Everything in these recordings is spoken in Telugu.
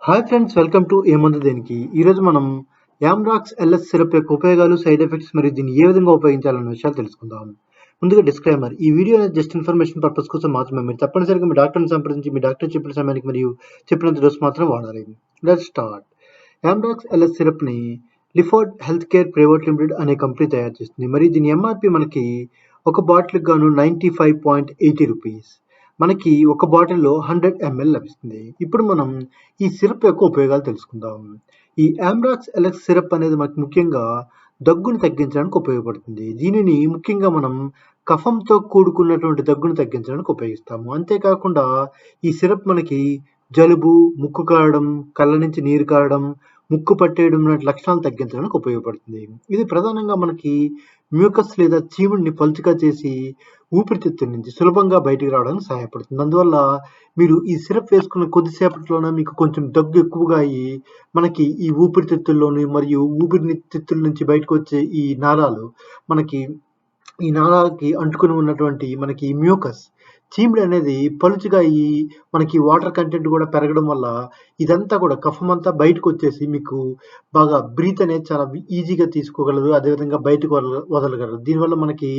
హాయ్ ఫ్రెండ్స్, వెల్కమ్ టు ఏమందు దేనికి. ఈరోజు మనం Amrox-LS సిరప్ యొక్క ఉపయోగాలు, సైడ్ ఎఫెక్ట్స్ మరియు దీన్ని ఏ విధంగా ఉపయోగించాలన్న విషయాలు తెలుసుకుందాం. ముందుగా డిస్క్లైమర్: ఈ వీడియో అనేది జస్ట్ ఇన్ఫర్మేషన్ పర్పస్ కోసం మాత్రమే. మీరు తప్పనిసరిగా మీ డాక్టర్ని సంప్రదించి మీ డాక్టర్ చెప్పిన సమయానికి మరియు చెప్పినంత డోస్ మాత్రం వాడాలి. Let's start. Amrox-LS సిరప్ని Leeford health care private limited అనే కంపెనీ తయారు చేస్తుంది. మరియు దీని ఎంఆర్పి మనకి ఒక బాటిల్కి గాను 95.80 రూపీస్. మనకి ఒక బాటిల్లో 100 ml లభిస్తుంది. ఇప్పుడు మనం ఈ సిరప్ యొక్క ఉపయోగాలు తెలుసుకుందాం. ఈ Amrox-LS సిరప్ అనేది మనకు ముఖ్యంగా దగ్గును తగ్గించడానికి ఉపయోగపడుతుంది. దీనిని ముఖ్యంగా మనం కఫంతో కూడుకున్నటువంటి దగ్గును తగ్గించడానికి ఉపయోగిస్తాము. అంతేకాకుండా ఈ సిరప్ మనకి జలుబు, ముక్కు కారడం, కళ్ళ నుంచి నీరు కారడం, ముక్కు పట్టేయడం లాంటి లక్షణాలు తగ్గించడానికి ఉపయోగపడుతుంది. ఇది ప్రధానంగా మనకి మ్యూకస్ లేదా చీముడిని పలుచగా చేసి ఊపిరితిత్తుల నుంచి సులభంగా బయటికి రావడానికి సహాయపడుతుంది. అందువల్ల మీరు ఈ సిరప్ వేసుకున్న కొద్దిసేపట్లోనే మీకు కొంచెం దగ్గు ఎక్కువగా అయ్యి మనకి ఈ ఊపిరితిత్తుల్లోని మరియు ఊపిరితిత్తుల నుంచి బయటకు వచ్చే ఈ నాళాలు మనకి ఈ నాళాలకి అంటుకుని ఉన్నటువంటి మనకి మ్యూకస్ చీముడు అనేది పలుచగా అయ్యి మనకి వాటర్ కంటెంట్ కూడా పెరగడం వల్ల ఇదంతా కూడా కఫం అంతా బయటకు వచ్చేసి మీకు బాగా బ్రీత్ అనేది చాలా ఈజీగా తీసుకోగలరు. అదేవిధంగా బయటకు వదలగలరు. దీనివల్ల మనకి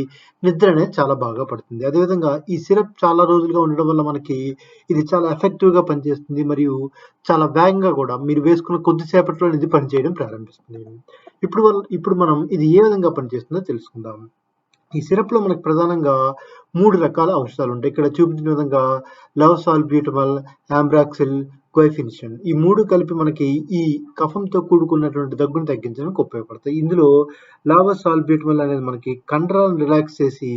నిద్ర అనేది చాలా బాగా పడుతుంది. అదేవిధంగా ఈ సిరప్ చాలా రోజులుగా ఉండడం వల్ల మనకి ఇది చాలా ఎఫెక్టివ్గా పనిచేస్తుంది. మరియు చాలా వేగంగా కూడా మీరు వేసుకున్న కొద్దిసేపట్లో ఇది పనిచేయడం ప్రారంభిస్తుంది. ఇప్పుడు మనం ఇది ఏ విధంగా పనిచేస్తుందో తెలుసుకుందాం. ఈ సిరప్లో మనకు ప్రధానంగా 3 రకాల ఔషధాలు ఉంటాయి. ఇక్కడ చూపించిన విధంగా లెవోసాల్బ్యూటమల్, ఆంబ్రాక్సిల్, గ్వైఫెనిసిన్ ఈ 3 కలిపి మనకి ఈ కఫంతో కూడుకున్నటువంటి దగ్గును తగ్గించడానికి ఉపయోగపడతాయి. ఇందులో లెవోసాల్బ్యూటమల్ అనేది మనకి కండరాలను రిలాక్స్ చేసి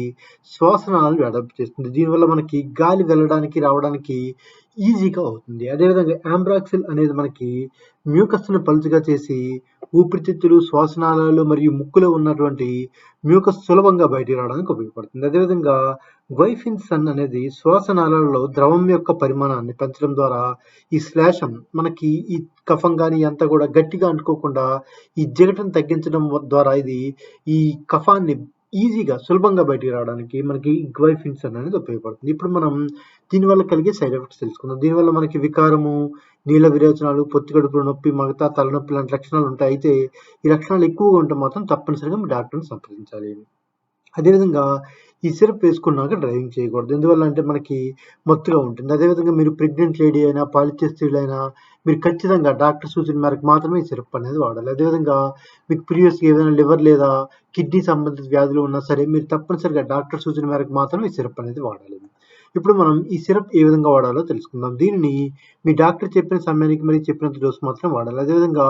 శ్వాసనాళాలను వెడల్పు చేస్తుంది. దీనివల్ల మనకి గాలి వెళ్ళడానికి రావడానికి ఈజీగా అవుతుంది. అదేవిధంగా ఆంబ్రాక్సిల్ అనేది మనకి మ్యూకస్ను పలుచగా చేసి ఊపిరితిత్తులు, శ్వాసనాళాలు మరియు ముక్కులో ఉన్నటువంటి మ్యూకస్ సులభంగా బయటికి రావడానికి ఉపయోగపడుతుంది. అదేవిధంగా గ్వైఫెనిసిన్ అనేది శ్వాసనాళాలలో ద్రవం యొక్క పరిమాణాన్ని పెంచడం ద్వారా ఈ శ్లేషం మనకి ఈ కఫం కానీ అంతా కూడా గట్టిగా అంటుకోకుండా ఈ జిగటను తగ్గించడం ద్వారా ఇది ఈ కఫాన్ని ఈజీగా సులభంగా బయటికి రావడానికి మనకి గ్వైఫెనిసిన్ అనేది ఉపయోగపడుతుంది. ఇప్పుడు మనం దీనివల్ల కలిగే సైడ్ ఎఫెక్ట్స్ తెలుసుకుందాం. దీనివల్ల మనకి వికారము, నీళ్ళ విరేచనాలు, పొత్తికడుపులో నొప్పి, మగత, తలనొప్పి లాంటి లక్షణాలు ఉంటాయి. అయితే ఈ లక్షణాలు ఎక్కువగా ఉంటే మాత్రం తప్పనిసరిగా మీ డాక్టర్ని సంప్రదించాలి. అదేవిధంగా ఈ సిరప్ వేసుకున్నాక డ్రైవింగ్ చేయకూడదు. ఎందువల్ల అంటే మనకి మత్తుగా ఉంటుంది. అదేవిధంగా మీరు ప్రెగ్నెంట్ లేడీ అయినా, పాలిచ్చే స్త్రీలైనా మీరు ఖచ్చితంగా డాక్టర్ సూచన మేరకు మాత్రమే ఈ సిరప్ అనేది వాడాలి. అదేవిధంగా మీకు ప్రీవియస్గా ఏదైనా లివర్ లేదా కిడ్నీ సంబంధిత వ్యాధులు ఉన్నా సరే మీరు తప్పనిసరిగా డాక్టర్ సూచన మేరకు మాత్రమే ఈ సిరప్ అనేది వాడాలి. ఇప్పుడు మనం ఈ సిరప్ ఏ విధంగా వాడాలో తెలుసుకుందాం. దీనిని మీ డాక్టర్ చెప్పిన సమయానికి మరియు చెప్పినంత డోస్ మాత్రం వాడాలి. అదేవిధంగా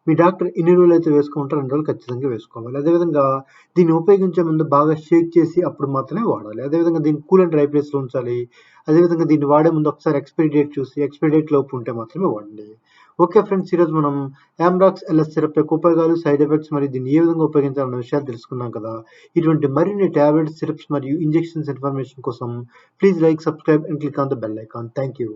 మీ డాక్టర్ ఎన్ని రోజులు అయితే వేసుకుంటారో 2 రోజులు ఖచ్చితంగా వేసుకోవాలి. అదేవిధంగా దీన్ని ఉపయోగించే ముందు బాగా షేక్ చేసి అప్పుడు మాత్రమే వాడాలి. అదేవిధంగా దీన్ని కూల్ అండ్ డ్రై ప్లేస్లో ఉంచాలి. అదేవిధంగా దీన్ని వాడే ముందు ఒకసారి ఎక్స్పైరీ డేట్ చూసి ఎక్స్పైరీ డేట్ లోపు ఉంటే మాత్రమే వాడండి. ఓకే ఫ్రెండ్స్, ఈరోజు మనం Amrox-LS సిరప్ యొక్క ఉపయోగాలు, సైడ్ ఎఫెక్ట్స్ మరియు దీన్ని ఏ విధంగా ఉపయోగించాలన్న విషయాలు తెలుసుకున్నాం కదా. ఇటువంటి మరిన్ని టాబ్లెట్స్, సిరప్స్ మరియు ఇంజెక్షన్స్ ఇన్ఫర్మేషన్ కోసం please like, subscribe and click on the bell icon. Thank you.